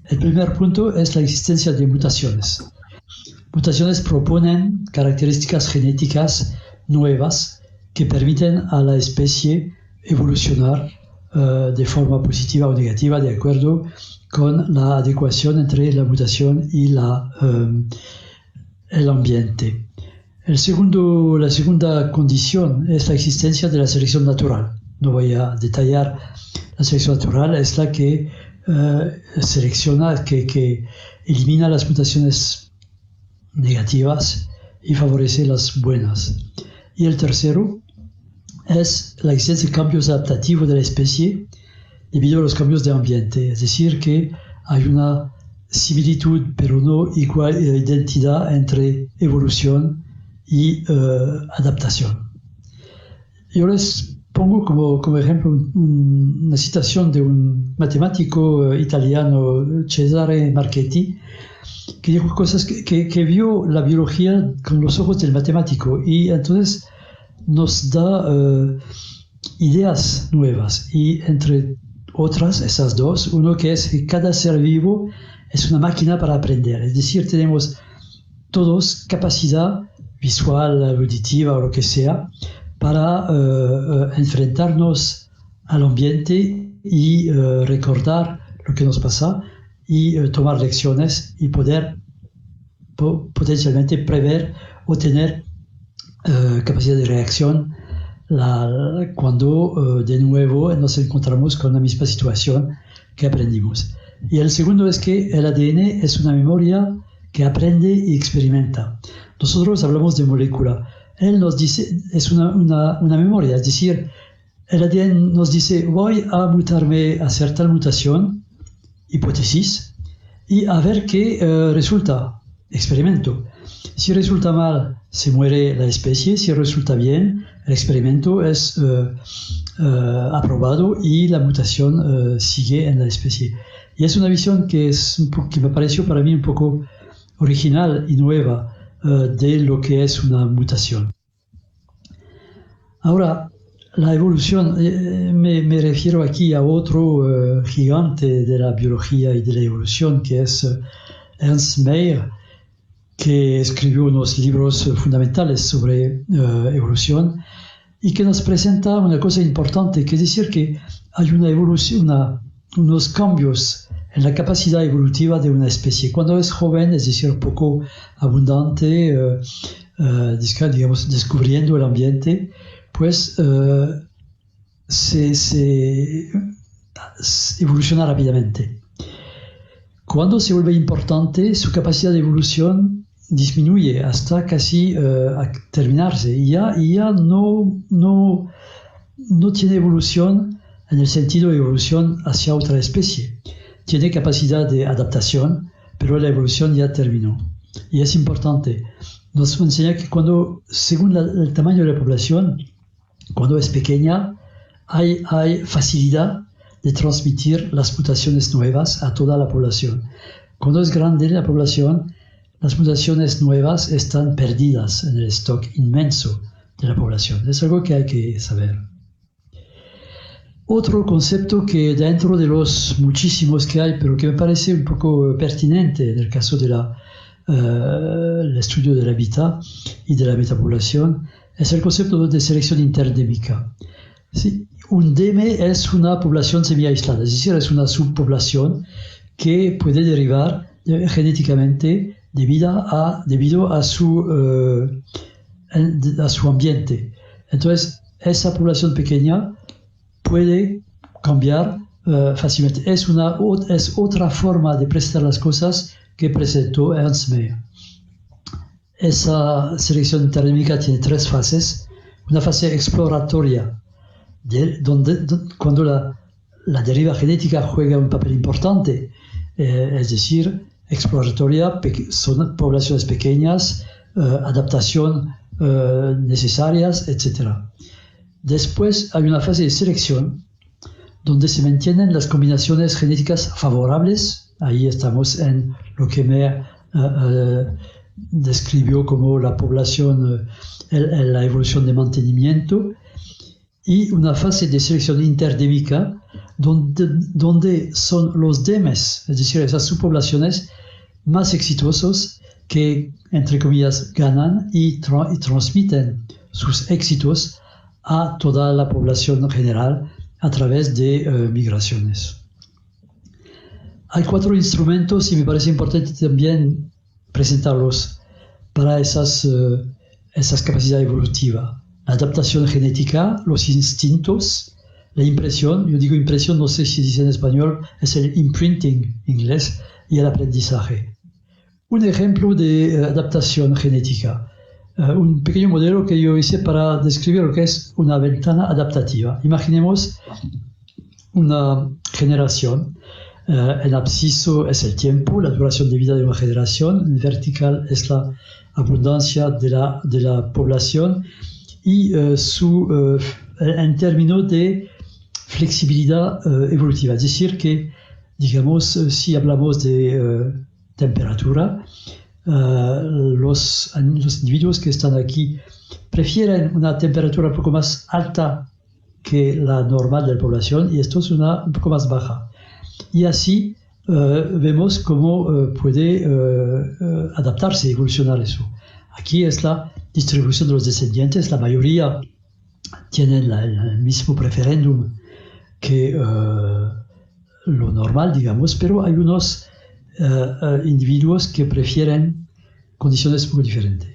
El primer punto es la existencia de mutaciones. Mutaciones proponen características genéticas nuevas que permiten a la especie evolucionar de forma positiva o negativa de acuerdo con la adecuación entre la mutación y el ambiente. La segunda condición es la existencia de la selección natural. No voy a detallar. La selección natural es la que selecciona, que elimina las mutaciones negativas y favorece las buenas. Y el tercero es la existencia de cambios adaptativos de la especie debido a los cambios de ambiente. Es decir, que hay una similitud, pero no igual identidad entre evolución y adaptación. Yo les pongo como ejemplo una citación de un matemático italiano, Cesare Marchetti, que dijo cosas que vio la biología con los ojos del matemático y entonces nos da ideas nuevas. Y entre otras, esas dos, uno que es que cada ser vivo es una máquina para aprender. Es decir, tenemos todos capacidad visual, auditiva o lo que sea, para enfrentarnos al ambiente y recordar lo que nos pasa y tomar lecciones y poder potencialmente prever o tener capacidad de reacción cuando de nuevo nos encontramos con la misma situación que aprendimos. Y el segundo es que el ADN es una memoria que aprende y experimenta. Nosotros hablamos de molécula. Él nos dice, es una memoria, es decir, el ADN nos dice, voy a mutarme, a hacer tal mutación, hipótesis, y a ver qué resulta, experimento. Si resulta mal, se muere la especie, si resulta bien, el experimento es aprobado y la mutación sigue en la especie. Y es una visión que me pareció para mí un poco original y nueva de lo que es una mutación. Ahora, la evolución, me refiero aquí a otro gigante de la biología y de la evolución, que es Ernst Mayr, que escribió unos libros fundamentales sobre evolución y que nos presenta una cosa importante, que es decir que hay una evolución, unos cambios en la capacidad evolutiva de una especie. Cuando es joven, es decir, poco abundante, digamos, descubriendo el ambiente, pues se evoluciona rápidamente. Cuando se vuelve importante, su capacidad de evolución disminuye hasta casi a terminarse y ya no tiene evolución en el sentido de evolución hacia otra especie. Tiene capacidad de adaptación, pero la evolución ya terminó. Y es importante. Nos enseña que según el tamaño de la población, cuando es pequeña, hay facilidad de transmitir las mutaciones nuevas a toda la población. Cuando es grande la población, las mutaciones nuevas están perdidas en el stock inmenso de la población. Es algo que hay que saber. Otro concepto que dentro de los muchísimos que hay, pero que me parece un poco pertinente en el caso del estudio del hábitat y de la metapoblación, es el concepto de selección interdémica. Sí, un deme es una población semi-aislada, es decir, es una subpoblación que puede derivar genéticamente debido a su ambiente. Entonces, esa población pequeña puede cambiar fácilmente. Es otra forma de presentar las cosas que presentó Ernst Mayr. Esa selección interdémica tiene tres fases. Una fase exploratoria, cuando la deriva genética juega un papel importante, es decir, exploratoria, son poblaciones pequeñas, adaptación necesarias, etc. Después hay una fase de selección, donde se mantienen las combinaciones genéticas favorables. Ahí estamos en lo que Mayr describió como la población, la evolución de mantenimiento, y una fase de selección interdémica, donde son los demes, es decir, esas subpoblaciones más exitosos que, entre comillas, ganan y transmiten sus éxitos a toda la población general a través de migraciones. Hay 4 instrumentos y me parece importante también presentarlos para esas capacidades evolutivas. La adaptación genética, los instintos, la impresión, yo digo impresión, no sé si dice en español, es el imprinting en inglés, y el aprendizaje. Un ejemplo de adaptación genética, un pequeño modelo que yo hice para describir lo que es una ventana adaptativa. Imaginemos una generación. El absciso es el tiempo, la duración de vida de una generación, el vertical es la abundancia de la población y en términos de flexibilidad evolutiva. Es decir, que, digamos, si hablamos de temperatura, los individuos que están aquí prefieren una temperatura un poco más alta que la normal de la población y esto es un poco más baja. Y así vemos cómo puede adaptarse, evolucionar eso. Aquí es la distribución de los descendientes, la mayoría tienen el mismo preferéndum que lo normal, digamos, pero hay unos individuos que prefieren condiciones un poco diferentes.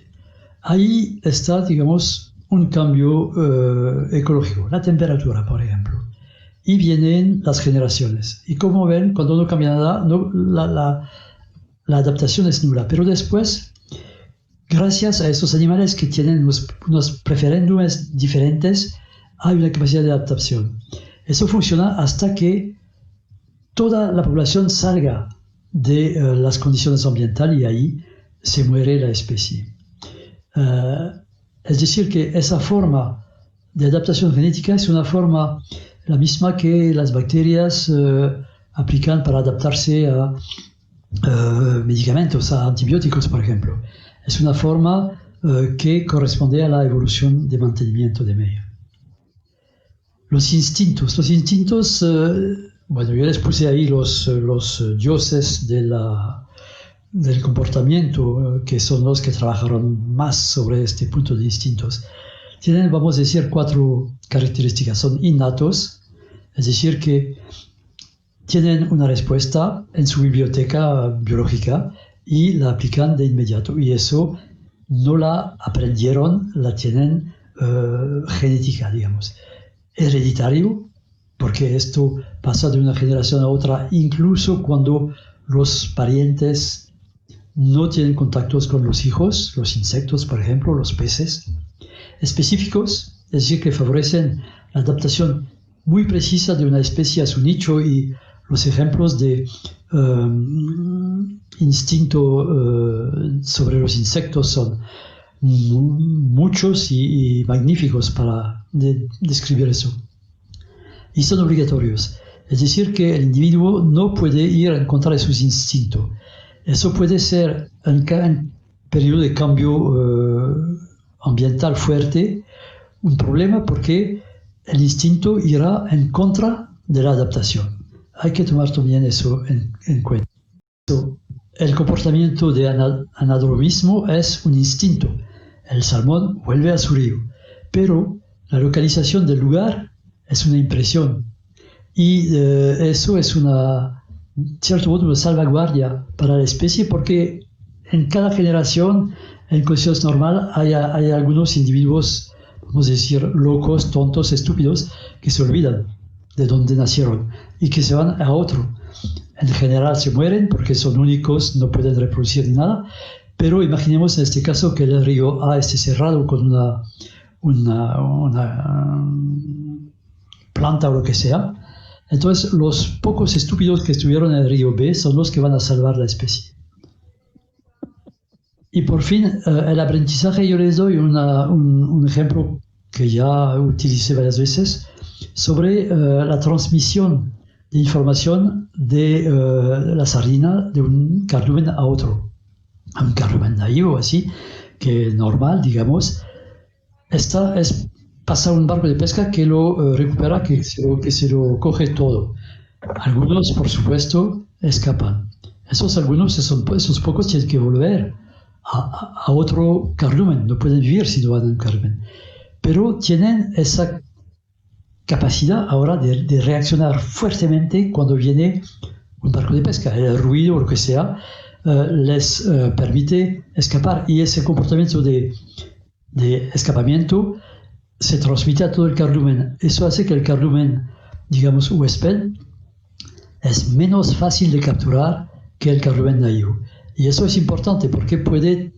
Ahí está, digamos, un cambio ecológico, la temperatura, por ejemplo. Y vienen las generaciones. Y como ven, cuando no cambia nada, la adaptación es nula. Pero después, gracias a esos animales que tienen unos preferéndums diferentes, hay una capacidad de adaptación. Eso funciona hasta que toda la población salga de las condiciones ambientales y ahí se muere la especie. Es decir, que esa forma de adaptación genética es una forma la misma que las bacterias aplican para adaptarse a medicamentos, a antibióticos, por ejemplo. Es una forma que corresponde a la evolución de mantenimiento de medio. Los instintos, bueno, yo les puse ahí los dioses del comportamiento, que son los que trabajaron más sobre este punto de instintos. Tienen, vamos a decir, 4 características. Son innatos, es decir, que tienen una respuesta en su biblioteca biológica y la aplican de inmediato. Y eso no la aprendieron, la tienen genética, digamos. Hereditario, porque esto pasa de una generación a otra, incluso cuando los parientes no tienen contactos con los hijos, los insectos, por ejemplo, los peces. Específicos, es decir, que favorecen la adaptación muy precisa de una especie a su nicho y los ejemplos de instinto sobre los insectos son muchos y magníficos para describir eso. Y son obligatorios, es decir, que el individuo no puede ir en contra de sus instintos. Eso puede ser en periodo de cambio ambiental fuerte, un problema porque el instinto irá en contra de la adaptación. Hay que tomar también eso en cuenta. El comportamiento de anadromismo es un instinto. El salmón vuelve a su río, pero la localización del lugar es una impresión. Y eso es cierto modo, una salvaguardia para la especie porque en cada generación, en condiciones normales, hay algunos individuos, vamos a decir, locos, tontos, estúpidos, que se olvidan de dónde nacieron y que se van a otro. En general se mueren porque son únicos, no pueden reproducir ni nada, pero imaginemos en este caso que el río A esté cerrado con una planta o lo que sea. Entonces los pocos estúpidos que estuvieron en el río B son los que van a salvar la especie. Y por fin, el aprendizaje, yo les doy un ejemplo que ya utilicé varias veces sobre la transmisión de información de la sardina de un cardumen a otro. A un cardumen naivo, así, que normal, digamos. Esta es pasa un barco de pesca que lo recupera, que se lo coge todo. Algunos, por supuesto, escapan. Esos pocos tienen que volver a otro cardumen, no pueden vivir si no van a un cardumen. Pero tienen esa capacidad ahora de reaccionar fuertemente cuando viene un barco de pesca. El ruido o lo que sea les permite escapar, y ese comportamiento de escapamiento se transmite a todo el cardumen. Eso hace que el cardumen, digamos, huésped, es menos fácil de capturar que el cardumen naivo. Y eso es importante porque puede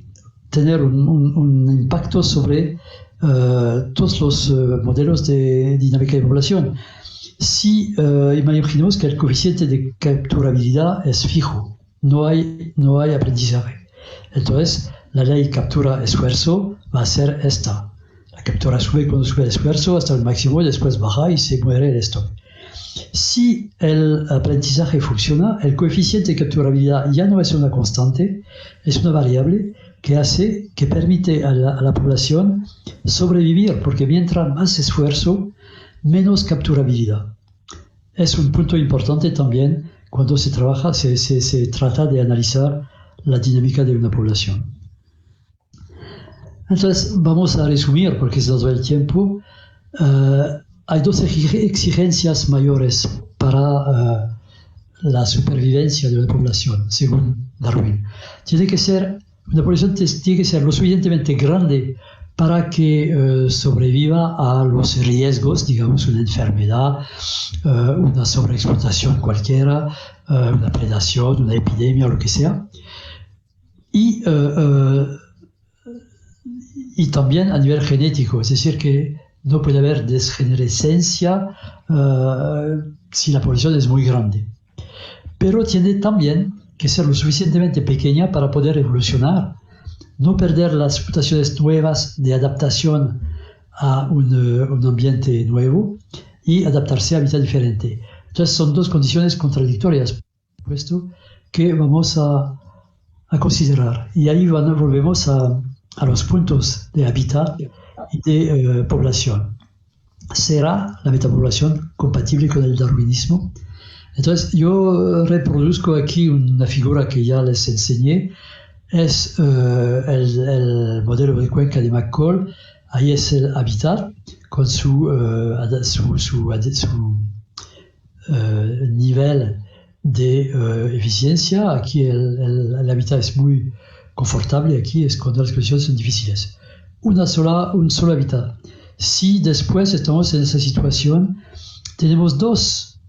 tener un impacto sobre todos los modelos de dinámica de población. Si imaginemos que el coeficiente de capturabilidad es fijo, no hay aprendizaje. Entonces, la ley captura-esfuerzo va a ser esta. La captura sube cuando sube el esfuerzo hasta el máximo y después baja y se muere el stock. Si el aprendizaje funciona, el coeficiente de capturabilidad ya no es una constante, es una variable que permite a la población sobrevivir, porque mientras más esfuerzo, menos capturabilidad. Es un punto importante también cuando se trata de analizar la dinámica de una población. Entonces, vamos a resumir, porque se nos va el tiempo. Hay dos exigencias mayores para la supervivencia de una población, según Darwin. Una población tiene que ser lo suficientemente grande para que sobreviva a los riesgos, digamos, una enfermedad, una sobreexplotación cualquiera, una predación, una epidemia, o lo que sea. Y también a nivel genético, es decir, que no puede haber desgenerescencia si la población es muy grande. Pero tiene también que ser lo suficientemente pequeña para poder evolucionar, no perder las mutaciones nuevas de adaptación a un ambiente nuevo y adaptarse a hábitat diferente. Entonces son dos condiciones contradictorias, por supuesto, que vamos a considerar. Y ahí volvemos a los puntos de hábitat y de población. ¿Será la metapoblación compatible con el darwinismo? Entonces yo reproduzco aquí una figura que ya les enseñé. Es el modelo de cuenca de McCall. Ahí es el hábitat con su nivel de eficiencia. Aquí el hábitat es muy confortable, aquí es cuando las condiciones son difíciles. Un solo hábitat. Si después estamos en esa situación, tenemos dos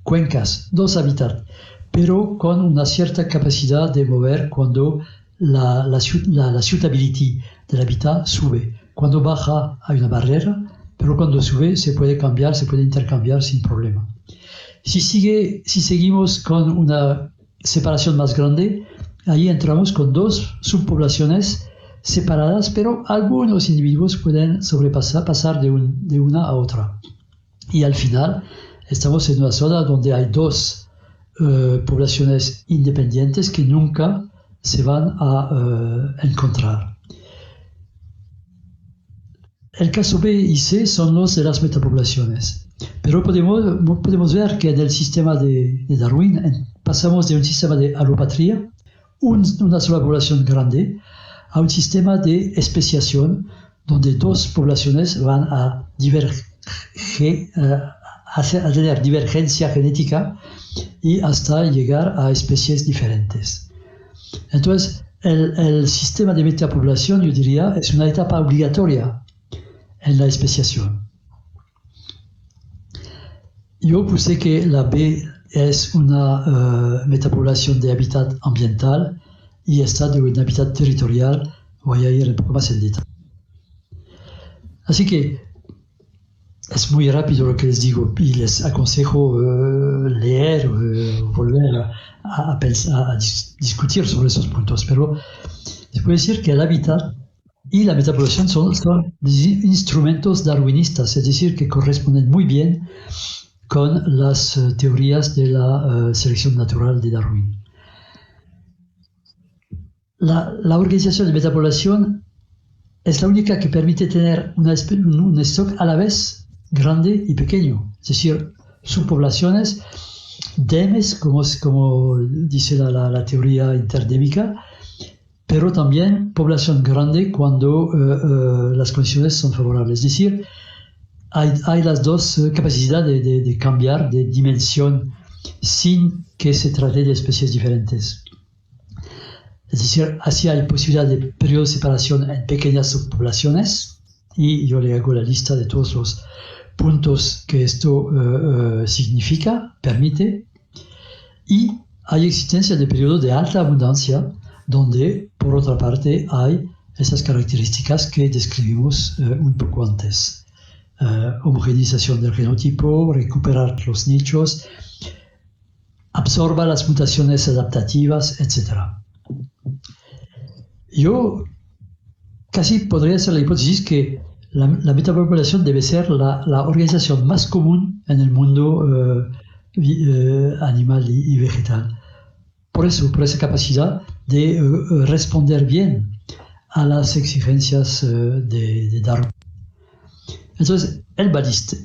cuencas, dos hábitats, pero con una cierta capacidad de mover cuando la suitability del hábitat sube. Cuando baja hay una barrera, pero cuando sube se puede cambiar, se puede intercambiar sin problema. Si seguimos con una separación más grande, ahí entramos con dos subpoblaciones separadas, pero algunos individuos pueden pasar de una a otra. Y al final estamos en una zona donde hay dos poblaciones independientes que nunca se van a encontrar. El caso B y C son los de las metapoblaciones, pero podemos ver que en el sistema de Darwin pasamos de un sistema de alopatría, una sola población grande, a un sistema de especiación donde dos poblaciones van a tener divergencia genética y hasta llegar a especies diferentes. Entonces, el sistema de metapoblación, yo diría, es una etapa obligatoria en la especiación. Yo puse que la B es una metapoblación de hábitat ambiental y esta de un hábitat territorial. Voy a ir un poco más en detalle. Así que es muy rápido lo que les digo y les aconsejo leer, volver a pensar, a discutir sobre esos puntos. Pero les puedo decir que el hábitat y la metapoblación son instrumentos darwinistas, es decir, que corresponden muy bien con las teorías de la selección natural de Darwin. La organización de metapoblación es la única que permite tener un stock a la vez grande y pequeño, es decir, subpoblaciones denmes, como dice la teoría interdémica, pero también población grande cuando las condiciones son favorables. Es decir, hay las dos capacidades de cambiar de dimensión sin que se trate de especies diferentes. Es decir, así hay posibilidad de periodo de separación en pequeñas subpoblaciones, y yo le hago la lista de todos los puntos que esto significa, permite, y hay existencia de periodos de alta abundancia, donde, por otra parte, hay esas características que describimos un poco antes. Homogeneización del genotipo, recuperar los nichos, absorba las mutaciones adaptativas, etc. Yo casi podría hacer la hipótesis que la metapopulación debe ser la organización más común en el mundo animal y vegetal. Por eso, por esa capacidad de responder bien a las exigencias de Darwin. Entonces, el baliste.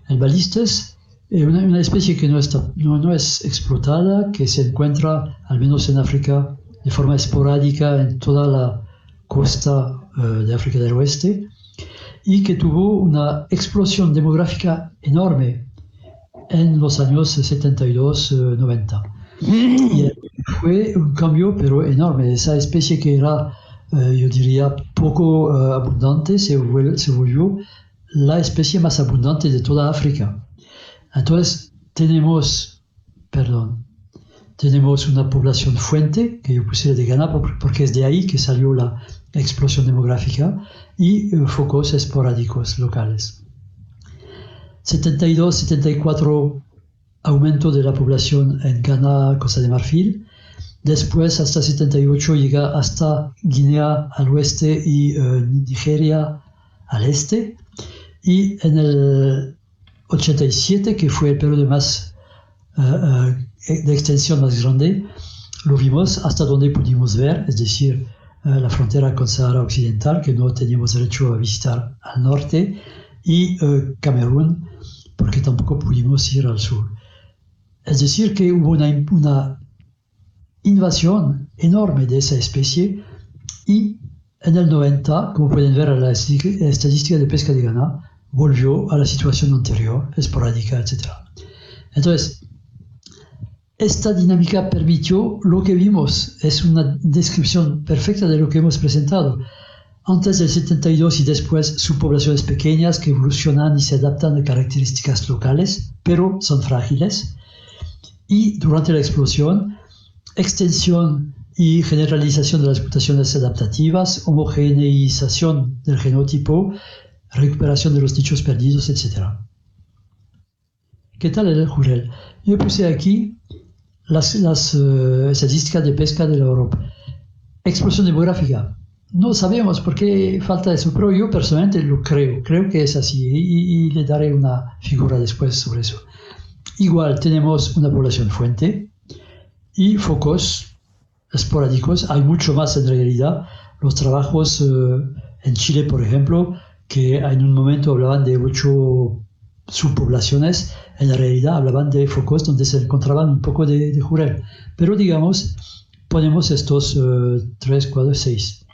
El baliste es una especie que no es explotada, que se encuentra, al menos en África, de forma esporádica en toda la costa de África del Oeste, y que tuvo una explosión demográfica enorme en los años 72-90. Y fue un cambio, pero enorme. Esa especie que era, yo diría, poco abundante, se volvió la especie más abundante de toda África. Entonces, tenemos una población fuente, que yo puse de Ghana, porque es de ahí que salió la explosión demográfica, y focos esporádicos locales. 72-74 aumento de la población en Ghana, Costa de Marfil. Después, hasta 78, llega hasta Guinea al oeste y Nigeria al este. Y en el 87, que fue el periodo más de extensión más grande, lo vimos hasta donde pudimos ver, es decir, la frontera con Sahara Occidental, que no teníamos derecho a visitar al norte, y Camerún, porque tampoco pudimos ir al sur. Es decir, que hubo una invasión enorme de esa especie, y en el 90, como pueden ver en la estadística de pesca de Ghana, volvió a la situación anterior, esporádica, etc. Entonces, esta dinámica permitió lo que vimos, es una descripción perfecta de lo que hemos presentado. Antes del 72 y después, subpoblaciones pequeñas que evolucionan y se adaptan a características locales, pero son frágiles. Y durante la explosión, extensión y generalización de las mutaciones adaptativas, homogeneización del genotipo, recuperación de los nichos perdidos, etc. ¿Qué tal el jurel? Yo puse aquí las estadísticas de pesca de la Europa. Explosión demográfica. No sabemos por qué falta eso, pero yo personalmente lo creo que es así, y le daré una figura después sobre eso. Igual tenemos una población fuente y focos esporádicos, hay mucho más en realidad. Los trabajos en Chile, por ejemplo, que en un momento hablaban de 8 subpoblaciones, en la realidad hablaban de focos donde se encontraban un poco de jurel. Pero digamos, ponemos estos 3, 4, 6.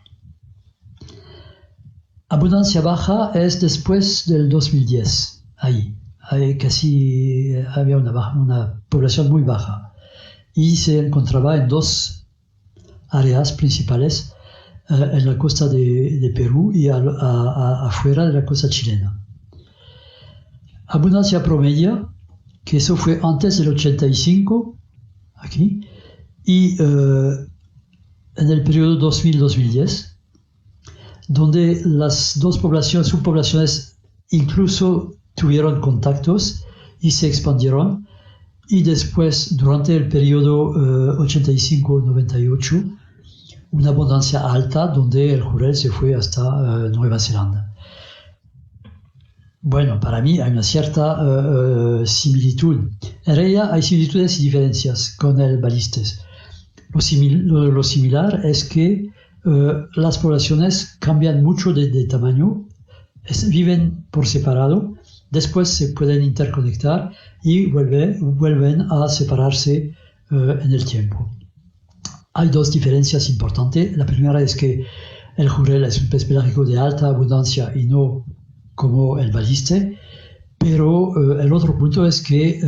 Abundancia baja es después del 2010, ahí casi había una población muy baja, y se encontraba en 2 áreas principales, en la costa de Perú y afuera de la costa chilena. Abundancia promedio, que eso fue antes del 85, aquí, y en el periodo 2000-2010, donde las 2 subpoblaciones incluso tuvieron contactos y se expandieron, y después, durante el periodo 85-98, una abundancia alta donde el jurel se fue hasta Nueva Zelanda. Bueno, para mí hay una cierta similitud. En realidad hay similitudes y diferencias con el balistes. Lo similar es que las poblaciones cambian mucho de tamaño, viven por separado, después se pueden interconectar y vuelven a separarse en el tiempo. Hay dos diferencias importantes. La primera es que el jurel es un pez pelágico de alta abundancia y no como el baliste, pero el otro punto es que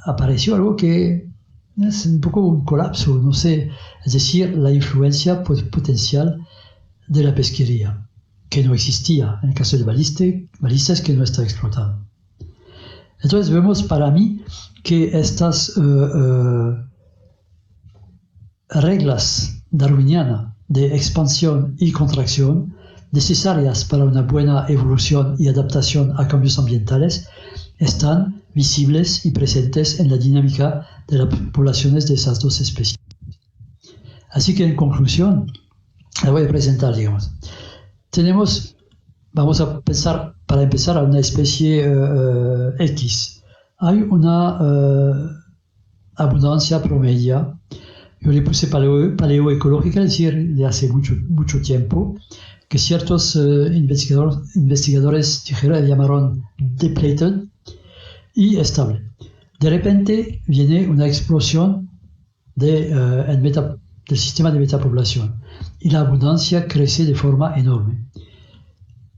apareció algo que es un poco un colapso, no sé, es decir, la influencia potencial de la pesquería, que no existía en el caso del balistes que no está explotado. Entonces vemos para mí que estas reglas darwinianas de expansión y contracción necesarias para una buena evolución y adaptación a cambios ambientales están visibles y presentes en la dinámica de las poblaciones de esas dos especies. Así que en conclusión, la voy a presentar, digamos. Vamos a pensar, para empezar, a una especie X. Hay una abundancia promedia. Yo le puse paleoecológica, es decir, de hace mucho tiempo, que ciertos investigadores llamaron depleted y estable. De repente viene una explosión del sistema de metapoblación y la abundancia crece de forma enorme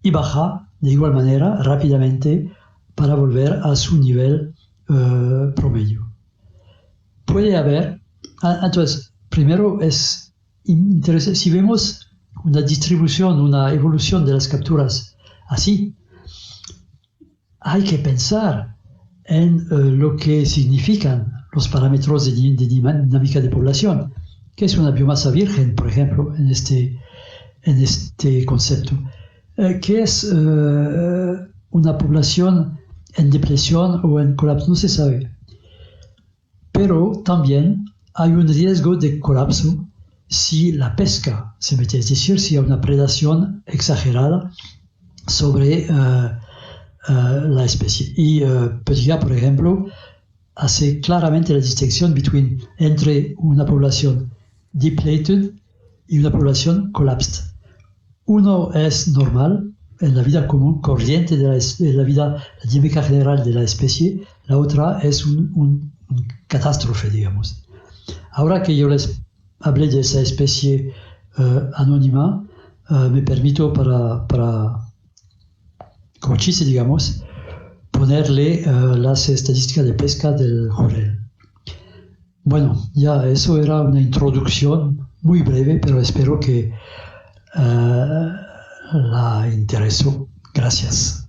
y baja de igual manera rápidamente para volver a su nivel promedio. Puede haber, entonces, primero es interesante, si vemos una distribución, una evolución de las capturas así, hay que pensar en lo que significan los parámetros de dinámica de población, que es una biomasa virgen, por ejemplo, en este concepto, que es una población en depresión o en colapso, no se sabe. Pero también hay un riesgo de colapso si la pesca se mete, es decir, si hay una predación exagerada sobre la especie. Y Petiga, por ejemplo, hace claramente la distinción entre una población depleted y una población collapsed. Uno es normal en la vida común, corriente de la vida, la dinámica general de la especie, la otra es un catástrofe, digamos. Ahora que yo les hablé de esa especie anónima, me permito como chiste, digamos, ponerle las estadísticas de pesca del jurel. Bueno, ya eso era una introducción muy breve, pero espero que la interesó. Gracias.